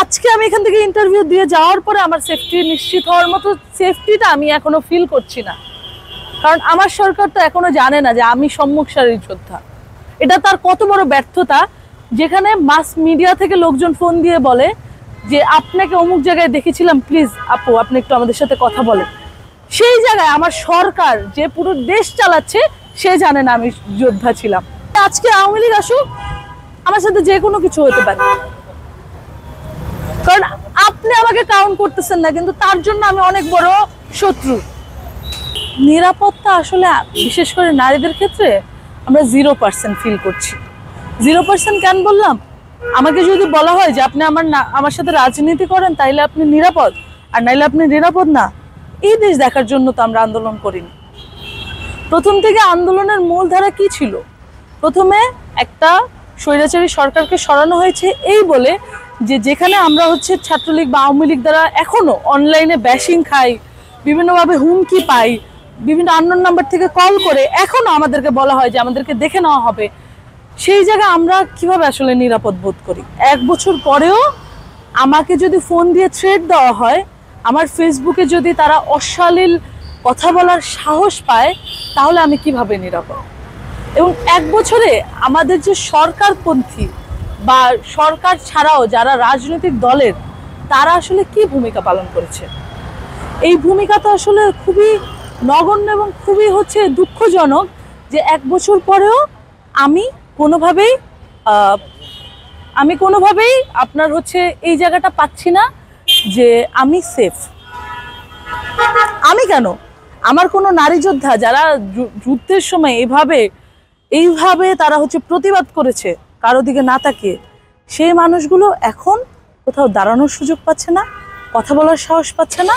আজকে আমি এখান থেকে ইন্টারভিউ দিয়ে যাওয়ার পরে আমার সেফটি নিশ্চিত হওয়ার মতো সেফটিটা আমি এখনো ফিল করছি না। কারণ আমার সরকার তো এখনো জানে না যে আমি সম্মুখ সারির যোদ্ধা। এটা তার কত বড় ব্যর্থতা, যেখানে মাস মিডিয়া থেকে লোকজন ফোন দিয়ে বলে যে আপনাকে অমুক জায়গায় দেখেছিলাম, প্লিজ আপু আপনি একটু আমাদের সাথে কথা বলেন। সেই জায়গায় আমার সরকার যে পুরো দেশ চালাচ্ছে সে জানে না আমি যোদ্ধা ছিলাম। আজকে আওয়ামী লীগ আসুক, আমার সাথে যে কোনো কিছু হতে পারে, কারণ আপনি আমাকে কাউন্ট করতেছেন না, কিন্তু তার জন্য আমি অনেক বড় শত্রু। নিরাপত্তা আসলে বিশেষ করে নারীদের ক্ষেত্রে আমরা 0% ফিল করছি। 0% কেন বললাম? আমাকে যদি বলা হয় যে আপনি আমার সাথে রাজনীতি করেন তাইলে আপনি নিরাপদ, আর নাইলে আপনি নিরাপদ না, এই দেশ দেখার জন্য তো আমরা আন্দোলন করিনি। প্রথম থেকে আন্দোলনের মূল ধারা কি ছিল? প্রথমে একটা স্বৈরাচারী সরকারকে সরানো হয়েছে এই বলে যে যেখানে আমরা ছাত্রলীগ বা আওয়ামী লীগ দ্বারা এখনো অনলাইনে ব্যাশিং খাই, বিভিন্নভাবে হুমকি পাই, বিভিন্ন আননোন নাম্বার থেকে কল করে এখনো আমাদেরকে বলা হয় যে আমাদেরকে দেখে নেওয়া হবে, সেই জায়গায় আমরা কিভাবে আসলে নিরাপদ বোধ করি? 1 বছর পরেও আমাকে যদি ফোন দিয়ে থ্রেট দেওয়া হয়, আমার ফেসবুকে যদি তারা অশ্লীল কথা বলার সাহস পায়, তাহলে আমি কিভাবে নিরাপদ? এবং 1 বছরে আমাদের যে সরকারপন্থী বা সরকার ছাড়াও যারা রাজনৈতিক দলের, তারা আসলে কি ভূমিকা পালন করেছে? এই ভূমিকা তো আসলে খুবই নগণ্য এবং খুবই দুঃখজনক যে 1 বছর পরেও আমি কোনোভাবেই আপনার এই জায়গাটা পাচ্ছি না যে আমি সেফ। আমি কেন, আমার কোনো নারী যোদ্ধা যারা যুদ্ধের সময় এইভাবে তারা প্রতিবাদ করেছে কারো দিকে না তাকিয়ে, সেই মানুষগুলো এখন কোথাও দাঁড়ানোর সুযোগ পাচ্ছে না, কথা বলার সাহস পাচ্ছে না,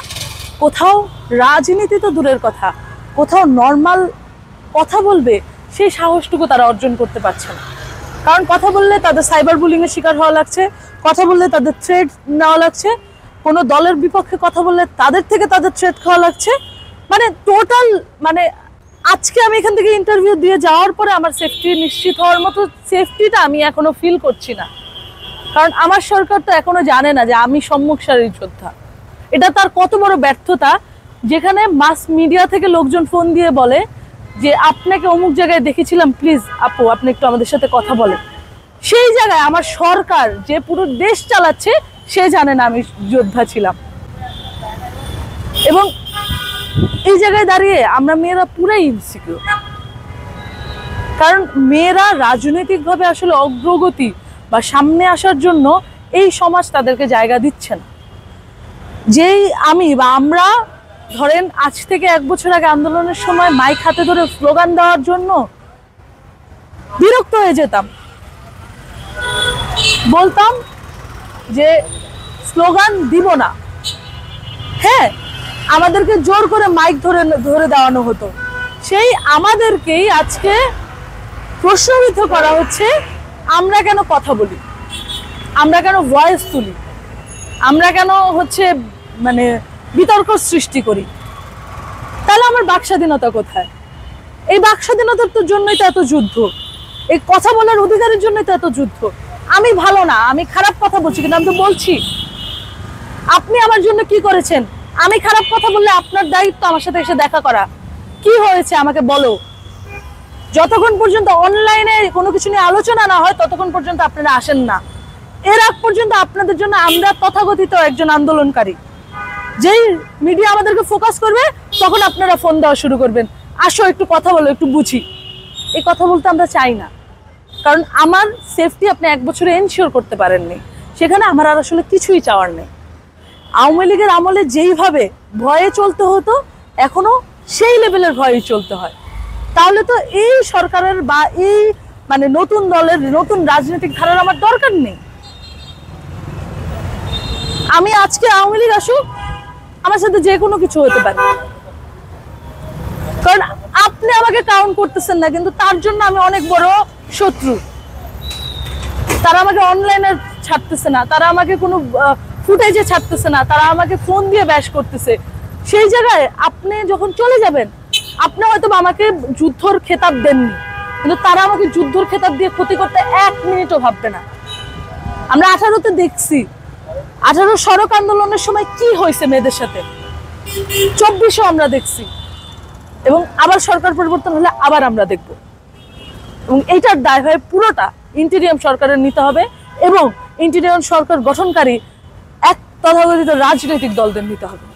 কোথাও রাজনীতি তো দূরের কথা, কোথাও নর্মাল কথা বলবে সেই সাহসটুকু তারা অর্জন করতে পারছে না। কারণ কথা বললে তাদের সাইবার বুলিংয়ের শিকার হওয়া লাগছে, কথা বললে তাদের থ্রেট নেওয়া লাগছে, কোনো দলের বিপক্ষে কথা বললে তাদের থ্রেট খাওয়া লাগছে। টোটাল আজকে আমি এখান থেকে ইন্টারভিউ দিয়ে যাওয়ার পরে আমার সেফটি নিশ্চিত হওয়ার মতো সেফটিটা আমি এখনো ফিল করছি না। কারণ আমার সরকার তো এখনো জানে না যে আমি সম্মুখ সারির যোদ্ধা। এটা তার কত বড় ব্যর্থতা, যেখানে মাস মিডিয়া থেকে লোকজন ফোন দিয়ে বলে যে আপনাকে অমুক জায়গায় দেখেছিলাম, প্লিজ আপু আপনি একটু আমাদের সাথে কথা বলেন। সেই জায়গায় আমার সরকার যে পুরো দেশ চালাচ্ছে সে জানে না আমি যোদ্ধা ছিলাম। এবং এই জায়গায় দাঁড়িয়ে আমরা মেয়েরা পুরাই ইনসিকিউর, কারণ মেয়েরা রাজনৈতিকভাবে আসলে অগ্রগতি বা সামনে আসার জন্য এই সমাজ তাদেরকে জায়গা দিচ্ছে না। যেই আমরা ধরেন আজ থেকে 1 বছর আগে আন্দোলনের সময় মাইক হাতে ধরে স্লোগান দেওয়ার জন্য বিরক্ত হয়ে যেতাম, বলতাম যে স্লোগান দিব না। হ্যাঁ, আমাদেরকে জোর করে মাইক ধরে দেওয়ানো হতো, সেই আমাদেরকেই আজকে প্রশ্নবিদ্ধ করা হচ্ছে আমরা কেন কথা বলি, আমরা কেন ভয়েস তুলি, আমরা কেন বিতর্ক সৃষ্টি করি। তাহলে আমার বাক স্বাধীনতা কোথায়? এই বাক স্বাধীনতার জন্যই তো এত যুদ্ধ, এই কথা বলার অধিকারের জন্যই তো এত যুদ্ধ। আমি ভালো না, আমি খারাপ কথা বলছি, কিন্তু আমি তো বলছি। আপনি আমার জন্য কি করেছেন? আমি খারাপ কথা বললে আপনার দায়িত্ব আমার সাথে এসে দেখা করা। কি হয়েছে আমাকে বলো। যতক্ষণ পর্যন্ত অনলাইনে কোনো কিছু নিয়ে আলোচনা না হয় ততক্ষণ পর্যন্ত আপনারা আসেন না। এর আগ পর্যন্ত আপনাদের জন্য আমরা তথাকথিত একজন আন্দোলনকারী। যেই মিডিয়া আমাদেরকে ফোকাস করবে তখন আপনারা ফোন দেওয়া শুরু করবেন, আসো একটু কথা বলো, একটু বুঝি। এই কথা বলতে আমরা চাই না, কারণ আমার সেফটি আপনি 1 বছরে এনশিওর করতে পারেননি, সেখানে আমার আর আসলে কিছুই চাওয়ার নেই। আওয়ামী লীগের আমলে যেইভাবে ভয়ে চলতে হতো এখনো সেই লেভেলের ভয়েই চলতে হয়। তাহলে তো এই সরকারের বা এই নতুন দলের নতুন রাজনৈতিক ধারার আমার দরকার নেই। আমি আজকে আওয়ামী লীগ আসুক, আমার সাথে যে কোনো কিছু হতে পারে, কারণ আপনি আমাকে কাউন্ট করতেছেন না, কিন্তু তার জন্য আমি অনেক বড় শত্রু। তারা আমাকে অনলাইনে ছাড়তেছে না, তারা আমাকে কোনো ফুটেজে ছাড়তেছে না, তারা আমাকে ফোন দিয়ে ব্যাশ করতেছে। সেই জায়গায় আপনি যখন চলে যাবেন, আপনি হয়তো আমাকে যুদ্ধর খেতাব দেননি, কিন্তু তারা আমাকে যুদ্ধর খেতাব দিয়ে ক্ষতি করতে 1 মিনিটও ভাববে না। আমরা 18-তে দেখছি 18 সড়ক আন্দোলনের সময় কি হয়েছে মেয়েদের সাথে, 24-এও আমরা দেখছি, এবং আবার সরকার পরিবর্তন হলে আবার আমরা দেখব। এবং এইটার দায়ভার পুরোটা ইন্টিরিয়াম সরকারের নিতে হবে, এবং ইন্টিরিয়াম সরকার গঠনকারী এক তথাকথিত রাজনৈতিক দলদের নিতে হবে।